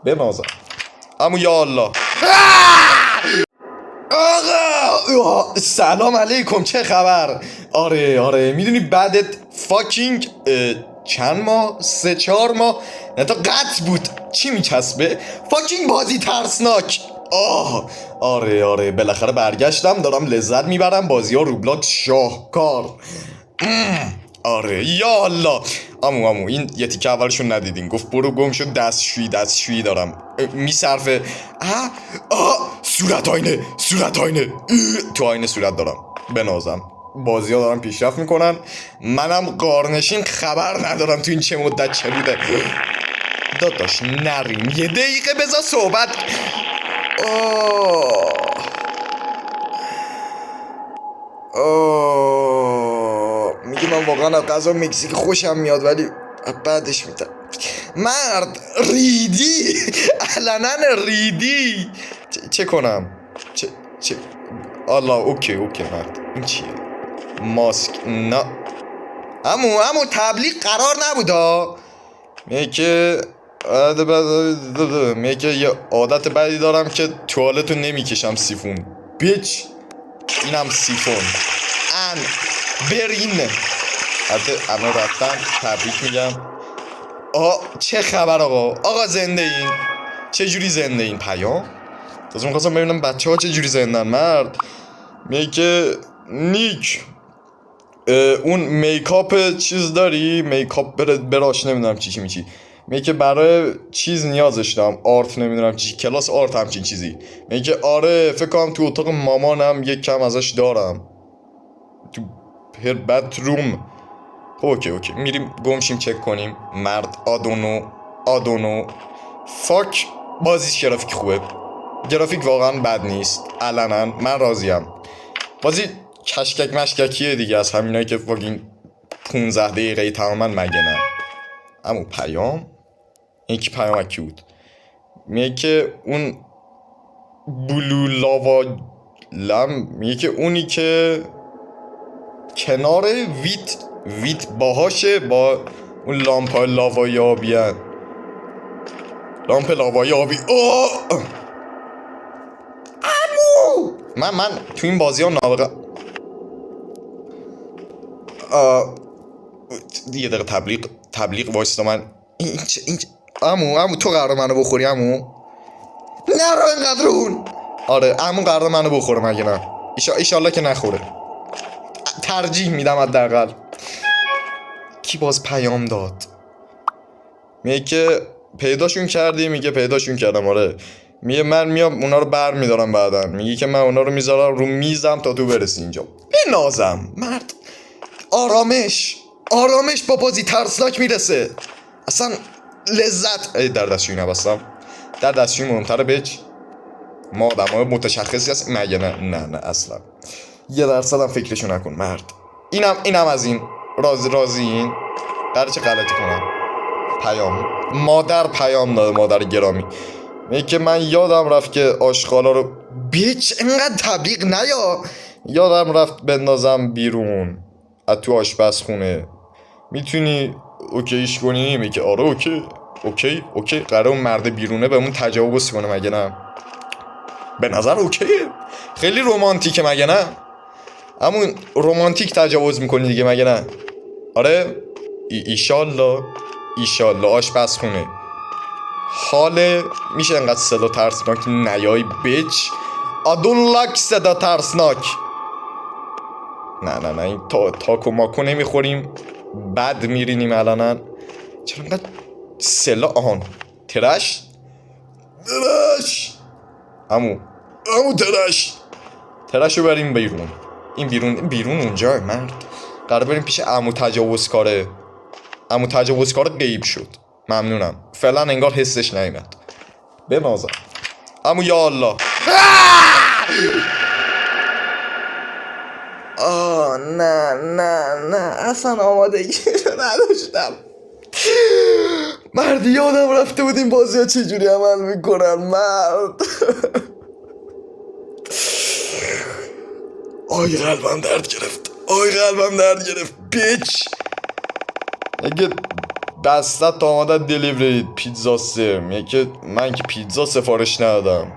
بنازم. اما یا الله آقا سلام علیکم، چه خبر؟ آره میدونی بعدت فاکینگ چند ماه 3-4 ماه نه تا قطع بود چی میچسبه؟ فاکینگ بازی ترسناک. آره بالاخره برگشتم، دارم لذت میبرم. بازی ها روبلاکس شاهکار. آره یا الله. امو این یه تیکه اولشون ندیدین، گفت برو گم شد دستشویی دارم میصرفه. صورت آینه تو آینه صورت دارم بنازم. بازی ها دارم پیشرفت میکنن، منم قارنشین خبر ندارم تو این چه مدت چلوده. داداش نریم یه دقیقه بذار صحبت. میگه من واقعا از غذا مکزیک خوشم میاد ولی بعدش میتم. مرد ریدی علنا ریدی. چه کنم؟ چه الله اوکی مرد این چیه؟ ماسک نه امو تبلیغ قرار نبودا. میگه یه عادت بدی دارم که توالتو نمیکشم سیفون بیچ. اینم سیفون برین. حتی اما رفتن تبریک میگم. چه خبر آقا زنده این؟ چه جوری زنده این؟ پیام تازه میخواستم ببینم بچه ها چه جوری زندن. مرد میگه که نیک اون میکاپ چیز داری؟ میکاپ براش نمیدونم چی میچی. میگه که برای چیز نیازش دارم، آرت نمیدونم چی، کلاس آرت همچین چیزی. میگه که آره فکر کنم تو اتاق مامانم یک کم ازش دارم تو هر باتروم. اوکی میریم گمشیم چک کنیم. مرد آدونو فاک بازیش گرافیک خوبه، گرافیک واقعا بد نیست علنا من راضیم. بازی کشکک مشککیه دیگه از همینایی که واقعا 15 دقیقه تماما مگه نه. اما پیام یکی پیام اکی بود. میگه که اون بلو لاوا میگه که اونی که کنار ویت باهاشه با اون لامپ لاوایی آبیه. لامپ لاوایی آبی. امو من تو این بازی ها نابغه. یه دقیقه تبلیغ وایستا. من این امو تو قرار منو بخوری امو؟ نرو اینقدر اون. آره امو قرار منو بخوره مگه نه؟ ایشالله که نخوره، ترجیح میدم حداقل. کی باز پیام داد؟ میگه که پیداشون کردی؟ میگه پیداشون کردم آره. میگه من میام اونا رو بر میدارم بعدا. میگه که من اونا رو میذارم رو میزم تا تو برسی اینجا. بنازم. مرد آرامش با بازی ترسناک میرسه اصلا. لذت در دستشوی نبستم، در دستشوی مهمتره بچ. ما آدم های متشخصی هست مگه نه اصلا یه درصد هم فکرشو نکن. مرد اینم از این راضی این قراره چه غلطی کنم. پیام مادر پیام داده، مادر گرامی. میگه که من یادم رفت که آشغالا رو بیچ اینقدر تبلیغ نیا. یادم رفت بندازم بیرون از تو آشپزخونه. میتونی اوکیش کنی؟ میگه که آره اوکی. قراره اون مرد بیرونه بهمون تجاوز کنه مگه نه؟ به نظر اوکیه، خیلی رومانتیکه مگه نه؟ همون رومانتیک تجاوز میکنی دیگه مگه نه؟ آره ایشالله آشپزخونه حاله. میشه انقدر صدا ترسناک نیای بیچ. آدون لاک صدا ترسناک. نه این تاکو ماکو نمیخوریم، بد میرینیم علنا. چرا انقدر سلا ترش امو ترش رو بریم بیرون. این بیرون اونجا. مرد قرار بریم پیش عمو تجاوزکاره. عمو تجاوزکار غیب شد. ممنونم فعلا انگار حسش نیامد. بنازم عمو یا الله. نه اصلا آمادگی نداشتم. مرد یادم رفته بود این بازی ها چجوری عمل میکنن. مرد آی قلبم درد گرفت بیچ. اگه بسته تا آماده دلیوری پیتزا 3. میگه که من که پیتزا سفارش ندادم.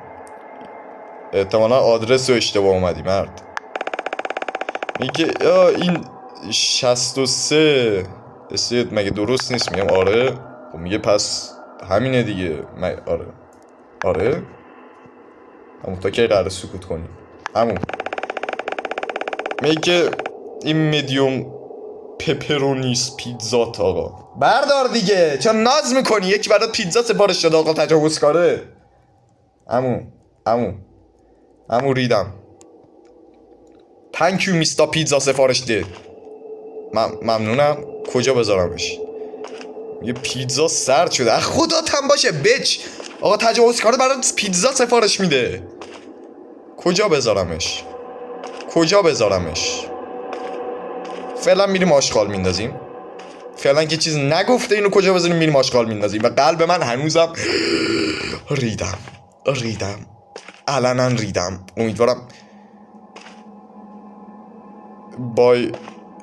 احتمالا آدرس رو اشتباه اومدی مرد. میگه این 63 اسید مگه درست نیست؟ میگم آره. خب میگه پس همینه دیگه. آره همون تا که قراره سکوت کنیم. همون میگه این مدیوم پپرونیس پیتزات آقا. بردار دیگه، چرا ناز میکنی؟ یکی برات پیتزا سفارش داده آقا تجاوزکاره. همون ریدم. تانکیو میستا پیتزا سفارش ده. ممنونم. کجا بذارمش؟ یه پیتزا سرد شده. خدات هم باشه بچ. آقا تجاوزکاره برات پیتزا سفارش میده. کجا بذارمش؟ فعلا میریم آشغال میندازیم. فعلا که چیز نگفته اینو کجا بذاریم، میریم آشغال میندازیم. و قلب من هنوزم ریدم علنا ریدم. امیدوارم بای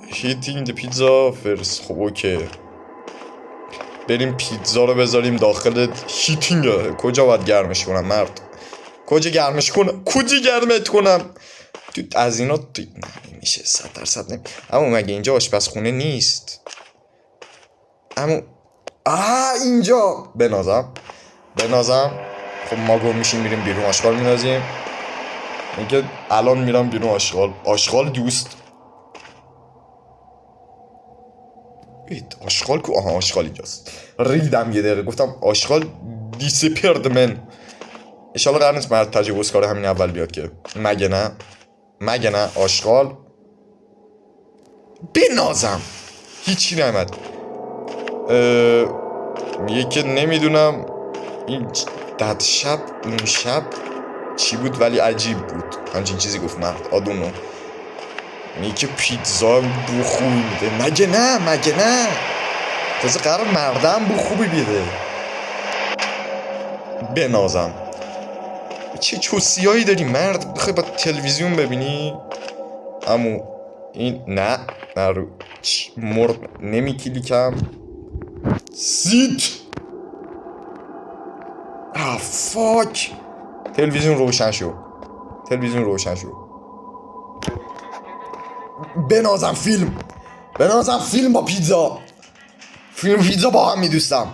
هیتینگ د پیتزا فرست. خب اوکی، بریم پیتزا رو بذاریم داخل هیتینگ. کجا باید گرمش کنم مرد؟ کجا گرمت کنم؟ تو از اینا نمیشه 100% نمی. اما مگه اینجا آشپزخونه نیست؟ اما اینجا بنازم. خب ما گم میشیم میریم بیرون آشغال میندازیم. میگه الان میرم بیرون آشغال دوست. آشغال کو؟ آشغال اینجاست. ریدم یه دقیقه، گفتم آشغال دیسپیرد من. انشالله قرار نیست مرد تجاوزکار همین اول بیاد که مگه نه آشغال بنازم. هیچی نمید. میگه که نمیدونم این اون شب چی بود ولی عجیب بود. همچین چیزی گفت مرد. آدونو میگه که پیتزا بو خوبی میده. مگه نه تازه قرار مردم بو خوبی بیده. بنازم. چه چوسیایی داری مرد؟ بخوای با تلویزیون ببینی؟ امو این نه رو مرد نمی کلیکم. سیت فاک. تلویزیون روشن شو. بنازم فیلم با پیتزا. پیتزا با هم میدوستم.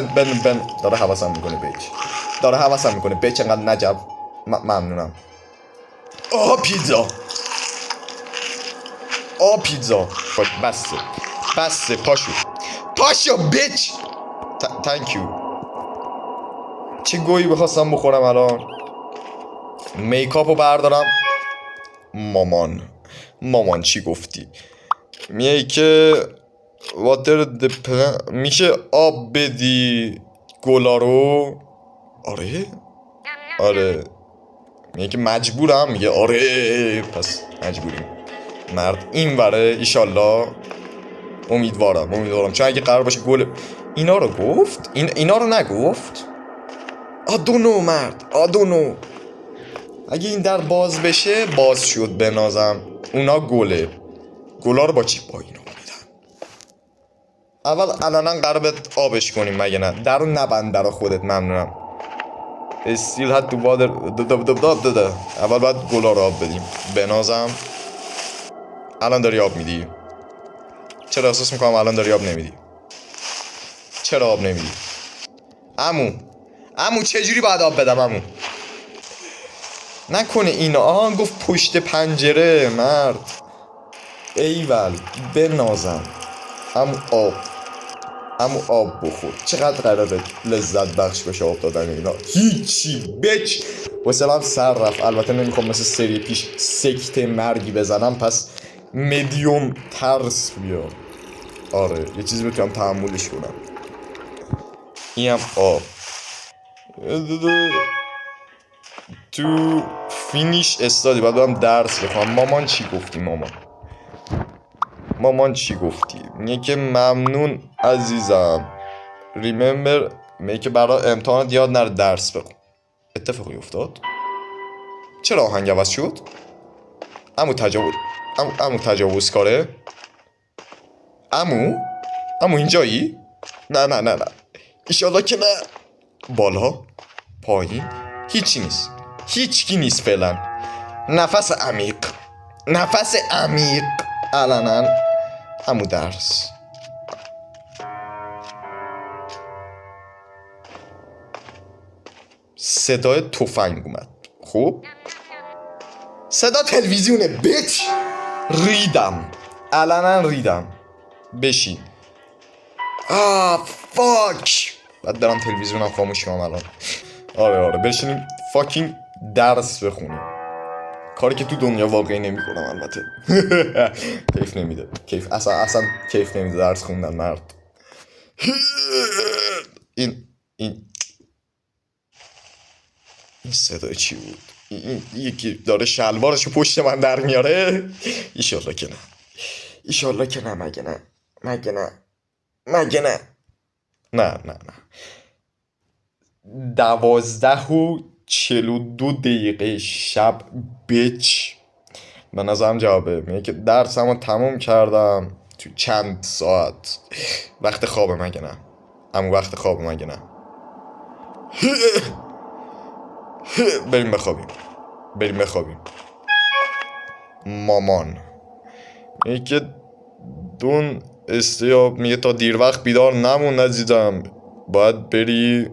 بن داره حواسم میکنه بیچ انقدر نجب. ممنونم. پیتزا بسه پاشو بیچ. تانکیو. چه گویی بخواستم بخورم الان. میکاپو بردارم. مامان چی گفتی؟ میگه که واتر میشه آب بدی گلا رو؟ آره میگه که مجبورم. میگه آره پس مجبوریم مرد. این وره ایشالله. امیدوارم چون اگه قرار باشه گل اینا رو گفت اینا رو نگفت. آدونو مرد اگه این در باز بشه باز شد بنازم. اونا گلا رو با چی؟ با اینا اول علنا قربت آبش کنیم مگه نه؟ در رو نبند در خودت. ممنونم. استیل had to water اول باید گلا رو آب بدیم. بنازم. الان داری آب میدی؟ چرا احساس میکنم الان داری آب نمیدی؟ چرا آب نمیدی؟ عمو چجوری باید آب بدم عمو؟ نکنه اینا گفت پشت پنجره مرد. ایول بنازم. عمو آب بخور. چقدر قراره لذت بخش بشه آب دادن اینا؟ هیچی بچ. واسلام سر رفت. البته نمیخوام مثل سری پیش سکته مرگی بزنم پس مدیوم ترس بیار. آره یه چیزی بتونم تحملش کنم. اینم آب. تو فینیش استادی باید برم درس بخونم. مامان چی گفتی؟ میگه که ممنون عزیزم. ریممبر. میگه که برای امتحانات یاد نره درس بخون. اتفاقی افتاد؟ چرا آهنگ عوض شد؟ امو تجاوزکاره. امو اینجایی؟ نه ایشالله که نه. بالا پایین هیچی نیست، هیچکی نیست فعلا. نفس عمیق علنا. همو درس. صدای تفنگ اومد. خوب صدا تلویزیونه بیچ. ریدم علنا ریدم. بشین. فاک. بعد برم تلویزیونم خاموش کنم الان. آره بشینیم فاکینگ درس بخونیم، کاری که تو دنیا واقعی نمی کنم البته. کیف نمیده. اصلا کیف نمیده درس خوندن مرد. این صدای چی بود؟ این یکی داره شلوارشو پشت من در میاره. ایشالله که نه. مگه نه. نه 12:42 شب بیچ. به نظرم جوابه. میگه که درسمو تموم کردم تو چند ساعت. وقت خوابه مگه نه؟ اما وقت خوابه مگه نه؟ بریم بخوابیم. مامان میگه که دون استیاب. میگه تا دیر وقت بیدار نمون عزیزم، باید بری.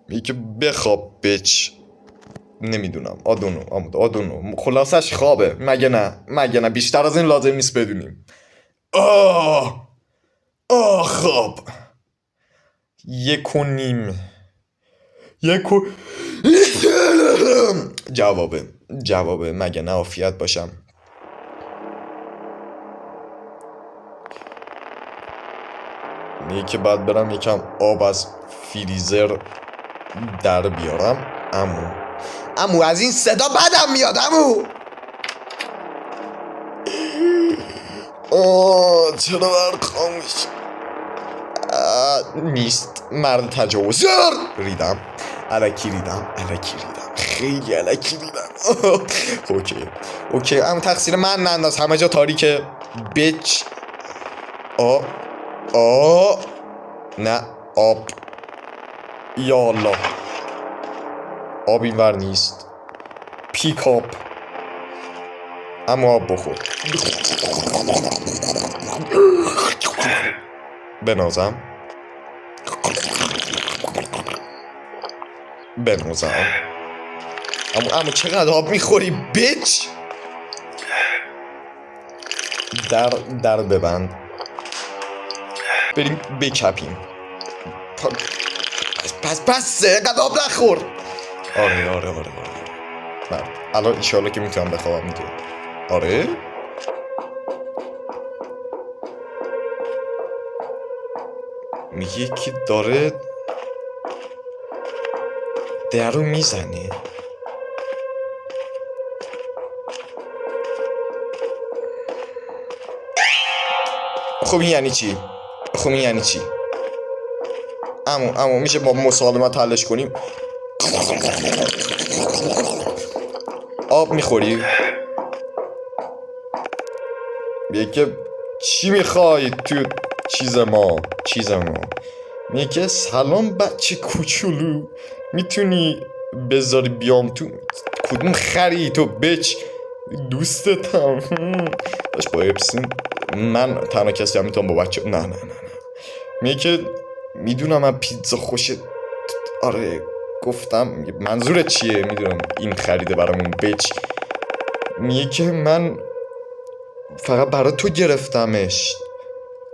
میگه که بخواب بچ. نمیدونم. آدونو خلاصش خوابه مگه نه. بیشتر از این لازم نیست بدونیم. خواب. 1:30. جوابه مگه نه. عافیت باشم. میگه که بعد برم یکم آب از فریزر در بیارم. امو از این صدا بدم میاد. چرا برق خاموش نیست؟ مرد تجاوز. ریدم خیلی الکی ریدم. اوکی اما تقصیر من ننداز. همه جا تاریکه بیچ. نه آب. یا الله آب اینور نیست. پیکاپ. اما آب بخور. بنازم. اما چقدر آب میخوری بیچ. در ببند. بریم بکپیم. پس قد آب نخور. آره الان ایشالله که میتونم بخوابم دیگه. آره میگه که داره درو میزنه. خب این یعنی چی؟ امو میشه با مسالمت حلش کنیم. آب میخوری؟ میگه که چی میخوای تو چیز ما؟ میگه که سلام بچه کوچولو، میتونی بذاری بیام تو؟ کدوم خری تو بچ؟ دوستتم. باش با اپسین من تنها کسی هم میتونم با بچه. نه میگه که میدونم من پیتزا خوشت. آره گفتم. منظورت چیه؟ میدونم این خریده برامون بچ. میگه که من فقط برای تو گرفتمش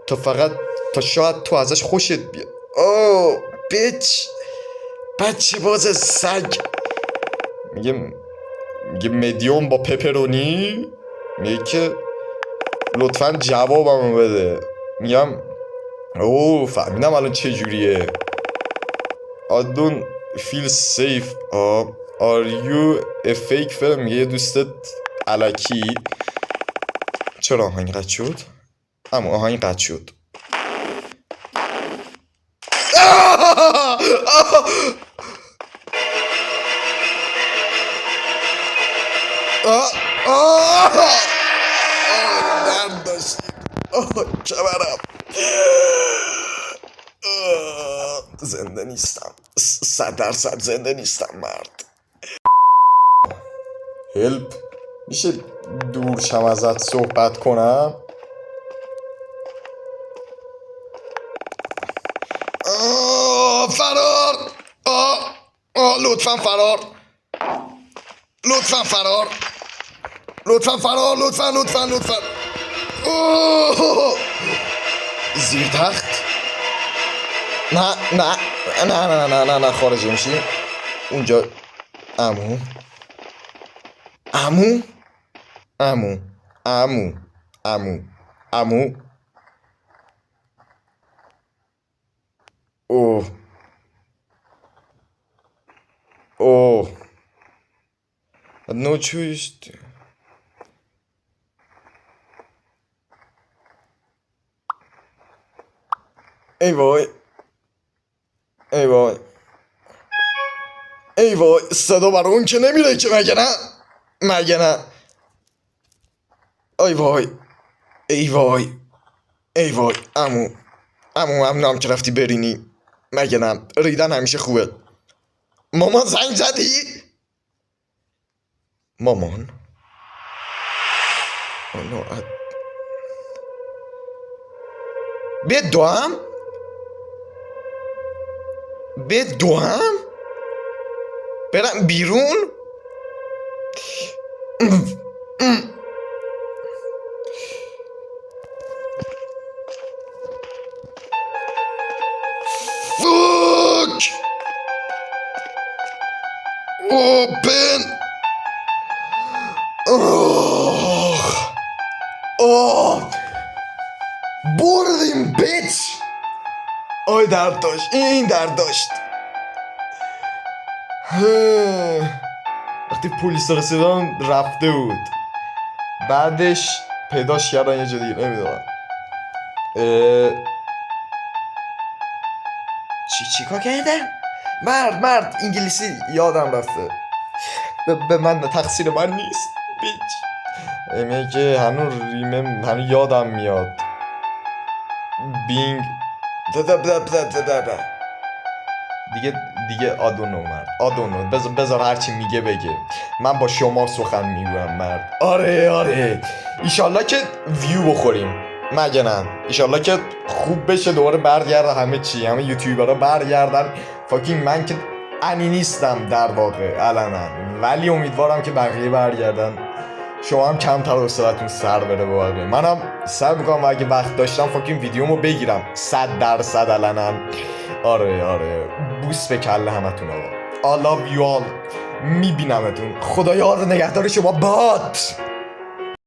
تا شاید تو ازش خوشت بیاد. بچ بچه باز سگ. میگه مدیوم با پپرونی. میگه که لطفاً جوابمو بده. میگم فهمیدم الان چه جوریه. I don't feel safe. Are you a fake friend؟ میگه یه دوستت الکی. چرا آهنگ قطع شد؟ اما آهنگ قطع شد. درد داشت. کمرم. زنده نیستم. 100% زنده نیستم مرد. هلپ. میشه دور شم ازت صحبت کنم؟ فرار. لطفا فرار. لطفا فرار. لطفا فرار. لطفا. زیر تخت. نه خارج میشیم اونجا. امو. اوه no choice. ای وای صدا برای اون که نمیره که مگه نه. ای وای عمو ممنونم که رفتی برینی. مگه نه ریدن همیشه خوبه. مامان زنگ زدی؟ مامان به دوام برم بیرون. فوک اوپن. بردیم بیچ. درد داشت. این درد داشت. وقتی پلیس رسیدن رفته بود. بعدش پیداش کردن یه جدید نمیدونم. چیکار کردن؟ مرد انگلیسی یادم رفته. به من تقصیر من نیست بیچ. میگه هنو یادم میاد. بینگ دیگه آدونو مرد. بذار هرچی میگه بگه. من با شما سخن میگویم مرد. آره ایشالله که ویو بخوریم. مگه نه ایشالله که خوب بشه دوباره برگرده همه یوتیوبرها برگردن. فاکینگ من که انی نیستم در واقع علنا، ولی امیدوارم که بقیه برگردن. شما هم کمتر حوصلتون سر بره واقعا. منم سعی میکنم اگه وقت داشتم فاکینگ ویدیومو بگیرم 100% علنا. آره بوس به کله همتون آقا. I love you all. میبینمتون. خدا یار نگهدار شما باد.